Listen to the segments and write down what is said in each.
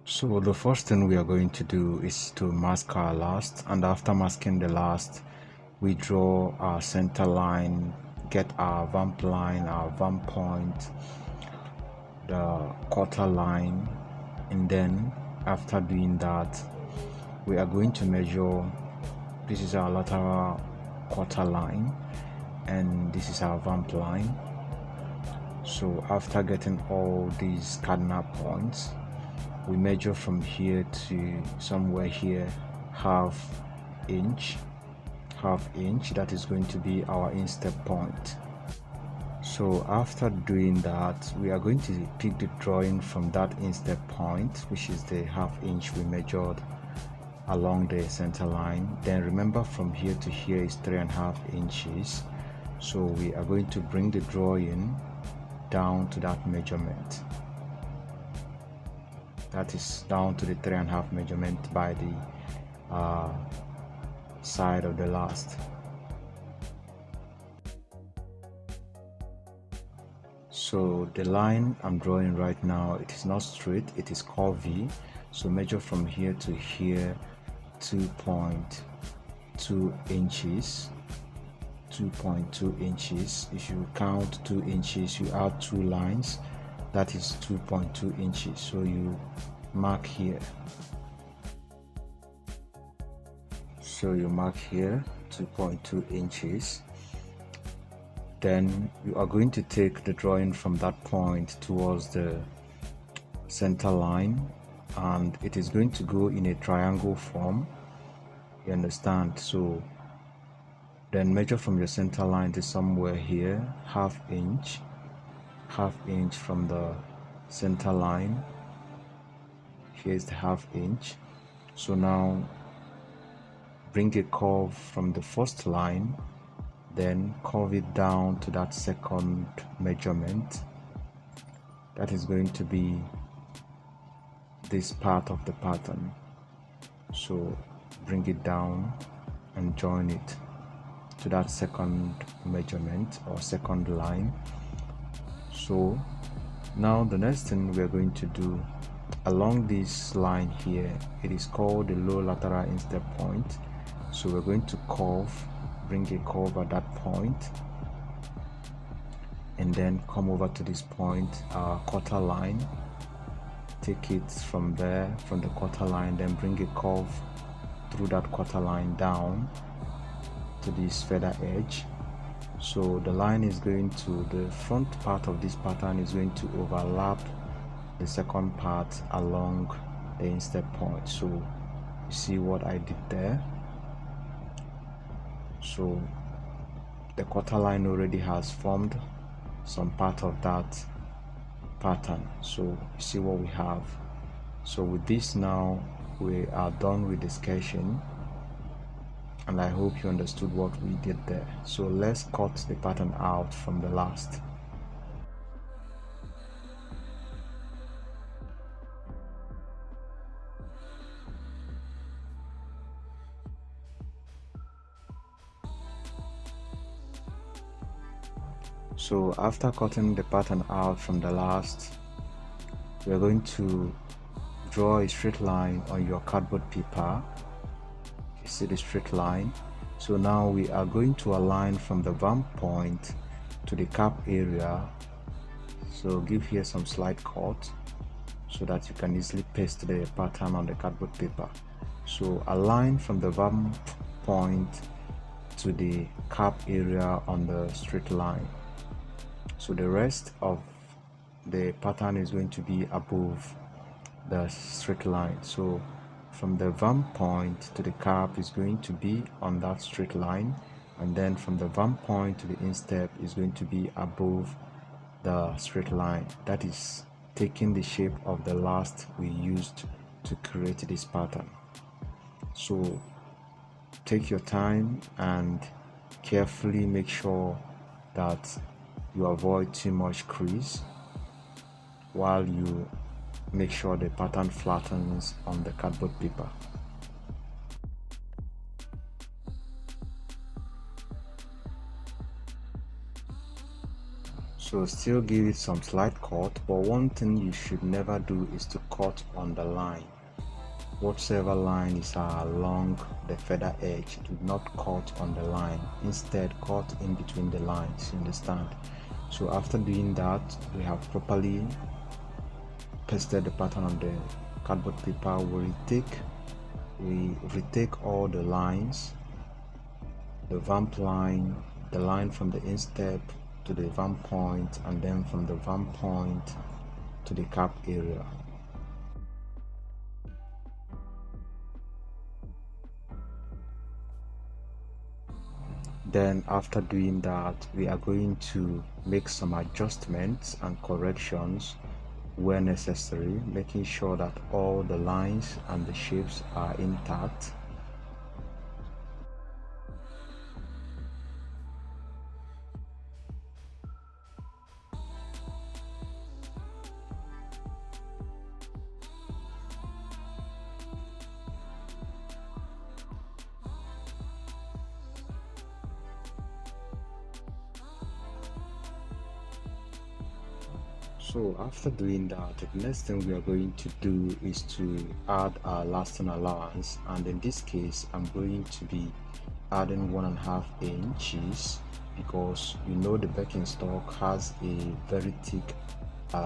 So the first thing we are going to do is to mask our last, and after masking the last, we draw our center line, get our vamp line, our vamp point, the quarter line, and then after doing that, we are going to measure. This is our lateral quarter line, and this is our vamp line. So after getting all these cardinal points, we measure from here to somewhere here, half inch, that is going to be our instep point. So after doing that, we are going to pick the drawing from that instep point, which is the half inch we measured along the center line. Then remember, from here to here is 3.5 inches, so we are going to bring the drawing down to that measurement. That is down to the 3.5 measurement by the side of the last. So the line I'm drawing right now, it is not straight, it is curvy. So measure from here to here 2.2 inches. 2.2 inches. If you count 2 inches, you add 2 lines, that is 2.2 inches. So you mark here. So you mark here 2.2 inches. Then you are going to take the drawing from that point towards the center line, and it is going to go in a triangle form, you understand? So then measure from your center line to somewhere here, half inch from the center line. Here's the half inch. So now bring a curve from the first line, then curve it down to that second measurement. That is going to be this part of the pattern. So bring it down and join it to that second measurement or second line. So now the next thing we are going to do along this line here, it is called the low lateral instep point. So we're going to bring a curve at that point, and then come over to this point, our quarter line. Take it from there, from the quarter line, then bring a curve through that quarter line down to this feather edge. So the line is going to, the front part of this pattern is going to overlap the second part along the instep point. So you see what I did there. So the quarter line already has formed some part of that pattern. So you see what we have. So with this now, we are done with the sketching, and I hope you understood what we did there. So let's cut the pattern out from the last. So after cutting the pattern out from the last, we are going to draw a straight line on your cardboard paper. You see the straight line. So now we are going to align from the vamp point to the cap area. So give here some slight cut so that you can easily paste the pattern on the cardboard paper. So align from the vamp point to the cap area on the straight line. So the rest of the pattern is going to be above the straight line. So from the vamp point to the cap is going to be on that straight line, and then from the vamp point to the instep is going to be above the straight line. That is taking the shape of the last we used to create this pattern. So take your time and carefully make sure that you avoid too much crease while you make sure the pattern flattens on the cardboard paper. So still give it some slight cut, but one thing you should never do is to cut on the line. Whatsoever line is along the feather edge, do not cut on the line. Instead, cut in between the lines, you understand? So after doing that, we have properly pasted the pattern on the cardboard paper. We retake all the lines, the vamp line, the line from the instep to the vamp point, and then from the vamp point to the cap area. Then after doing that, we are going to make some adjustments and corrections where necessary, making sure that all the lines and the shapes are intact. So after doing that, the next thing we are going to do is to add our lasting allowance, and in this case I'm going to be adding 1.5 inches because you know the Birkenstock has a very thick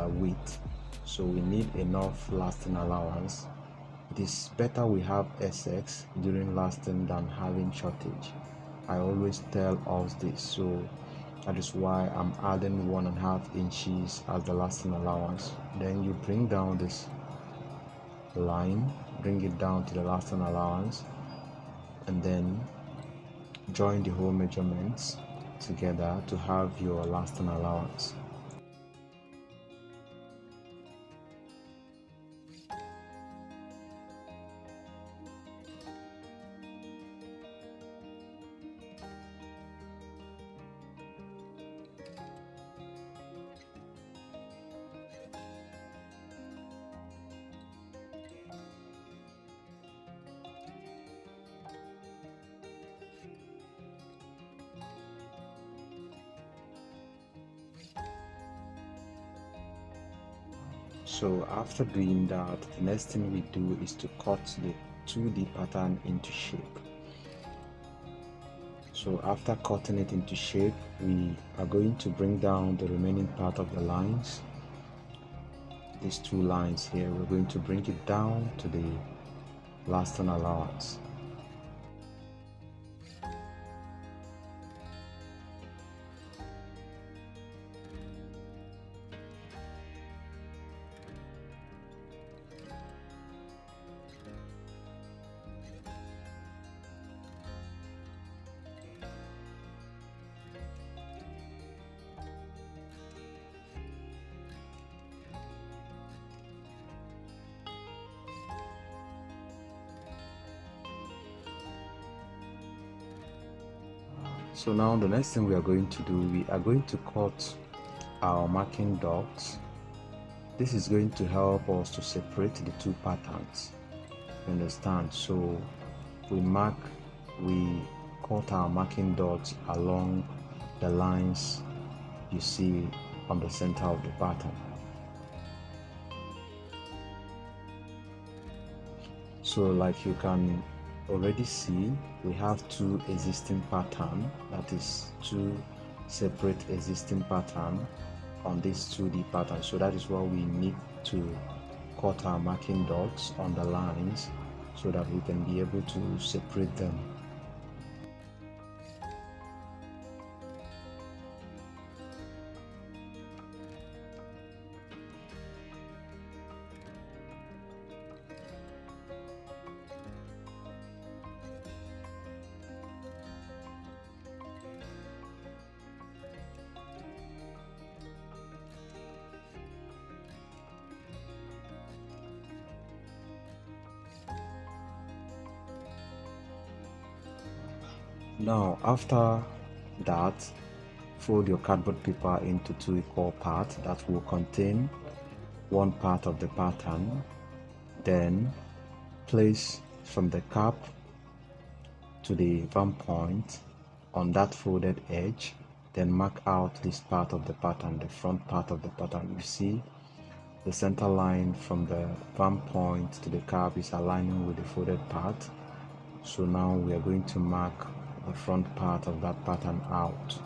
width, so we need enough lasting allowance. It is better we have SX during lasting than having shortage. I always tell us this, so that is why I'm adding 1.5 inches as the lasting allowance. Then you bring down this line, bring it down to the lasting allowance, and then join the whole measurements together to have your lasting allowance. So after doing that, the next thing we do is to cut the 2D pattern into shape. So after cutting it into shape, we are going to bring down the remaining part of the lines. These two lines here, we're going to bring it down to the lasting allowance. So now the next thing we are going to do, we are going to cut our marking dots. This is going to help us to separate the two patterns, you understand? So we cut our marking dots along the lines you see on the center of the pattern. So like you can already see, we have two existing pattern, that is two separate existing pattern on this 2D pattern. So that is why we need to cut our marking dots on the lines so that we can be able to separate them. Now after that, fold your cardboard paper into two equal parts that will contain one part of the pattern. Then place from the cap to the vamp point on that folded edge. then mark out this part of the pattern, the front part of the pattern. You see the center line from the palm point to the cap is aligning with the folded part. So now we are going to mark the front part of that pattern out.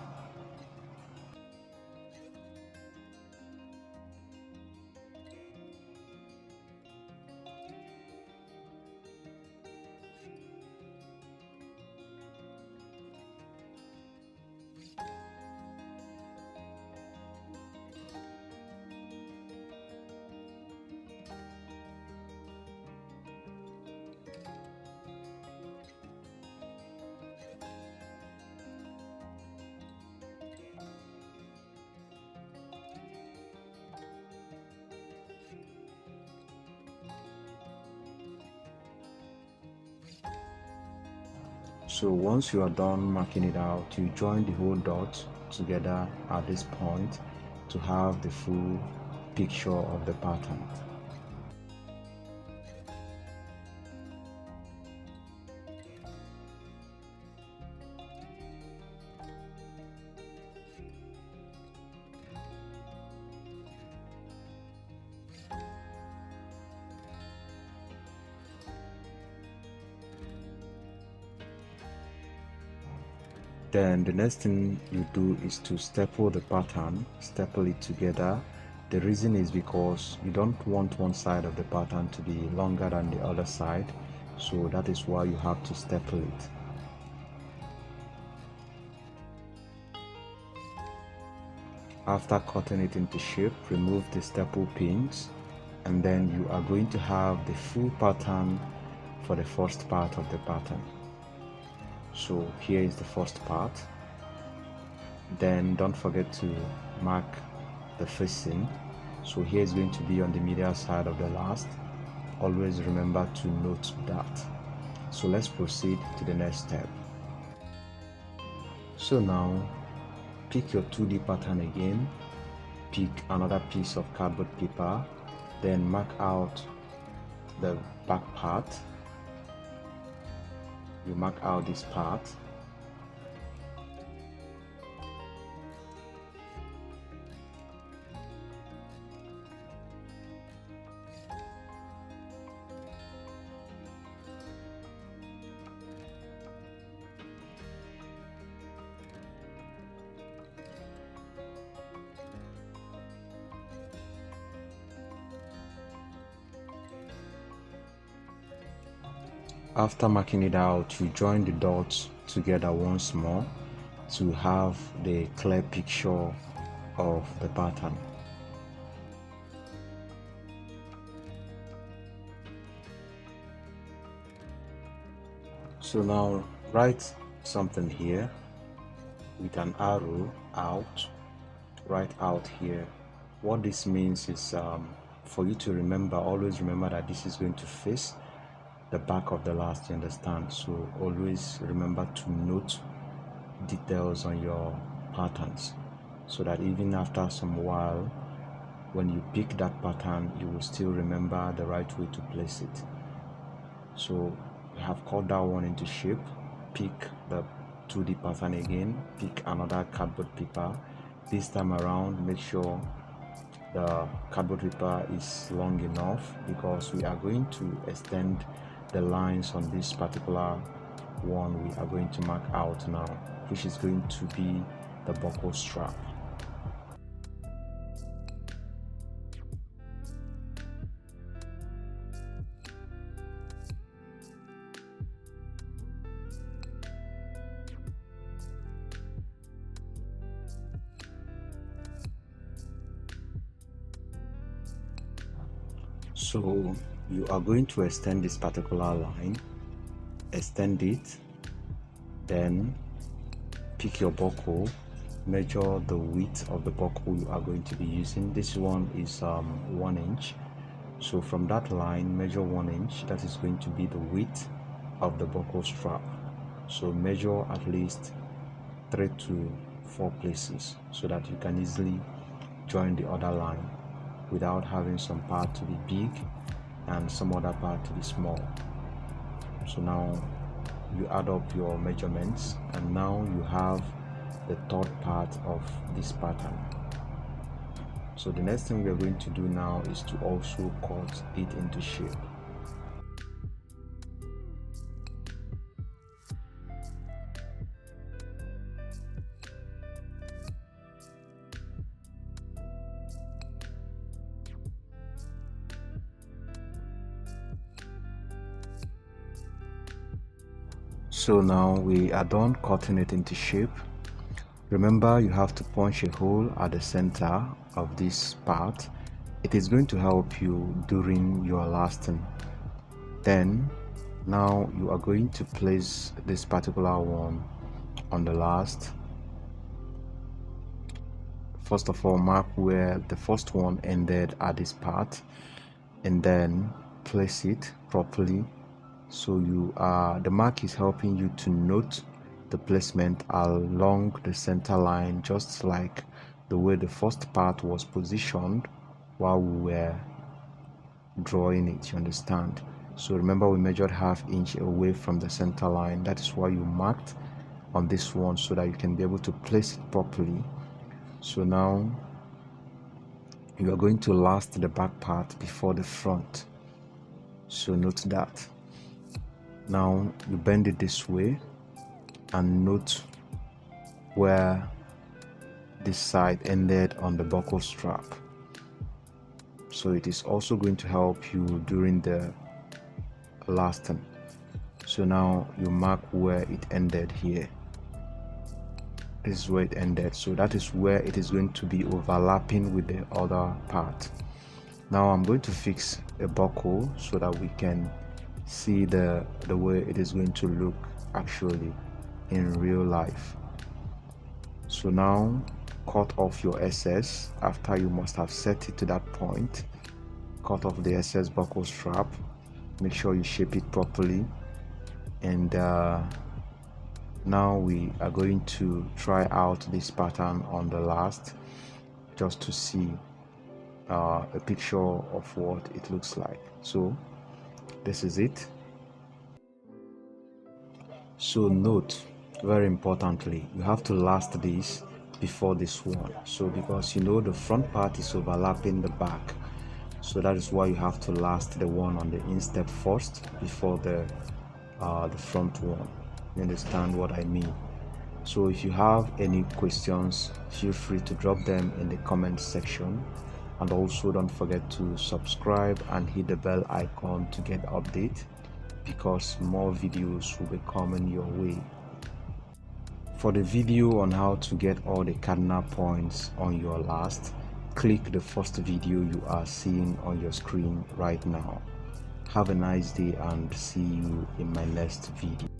So once you are done marking it out, you join the whole dot together at this point to have the full picture of the pattern. Then the next thing you do is to staple the pattern, staple it together. The reason is because you don't want one side of the pattern to be longer than the other side, so that is why you have to staple it. After cutting it into shape, remove the staple pins, and then you are going to have the full pattern for the first part of the pattern. So here is the first part. Then don't forget to mark the facing. So here is going to be on the medial side of the last. Always remember to note that. So let's proceed to the next step. So now pick your 2D pattern again, pick another piece of cardboard paper, then mark out the back part. You mark out this part. After marking it out, you join the dots together once more to have the clear picture of the pattern. So now write something here with an arrow out, right out here. What this means is for you to remember, always remember that this is going to face the back of the last, you understand? So always remember to note details on your patterns so that even after some while, when you pick that pattern, you will still remember the right way to place it. So we have cut that one into shape. Pick the 2D pattern again, pick another cardboard paper. This time around, make sure the cardboard paper is long enough because we are going to extend the lines on this particular one we are going to mark out now, which is going to be the buckle strap. So you are going to extend this particular line, extend it, then pick your buckle, measure the width of the buckle you are going to be using. This one is 1 inch. So from that line, measure 1 inch. That is going to be the width of the buckle strap. So measure at least 3 to 4 places so that you can easily join the other line without having some part to be big and some other part to be small. So now you add up your measurements, and now you have the third part of this pattern. So the next thing we are going to do now is to also cut it into shape. So now we are done cutting it into shape. Remember, you have to punch a hole at the center of this part. It is going to help you during your lasting. Then now you are going to place this particular one on the last. First of all, mark where the first one ended at this part and then place it properly. So the mark is helping you to note the placement along the center line, just like the way the first part was positioned while we were drawing it, you understand? So remember, we measured ½ inch away from the center line. That is why you marked on this one, so that you can be able to place it properly. So now you are going to last the back part before the front, so note that. Now you bend it this way and note where this side ended on the buckle strap. So it is also going to help you during the lasting. So now you mark where it ended here. This is where it ended, so that is where it is going to be overlapping with the other part. Now I'm going to fix a buckle so that we can see the way it is going to look actually in real life. So now cut off your excess after you must have set it to that point. Cut off the excess buckle strap, make sure you shape it properly, and now we are going to try out this pattern on the last, just to see a picture of what it looks like. So this is it. So note, very importantly, you have to last this before this one. So because you know the front part is overlapping the back, so that is why you have to last the one on the instep first before the front one. You understand what I mean? So if you have any questions, feel free to drop them in the comment section, and also don't forget to subscribe and hit the bell icon to get update, because more videos will be coming your way. For the video on how to get all the cardinal points on your last, click the first video you are seeing on your screen right now. Have a nice day and see you in my next video.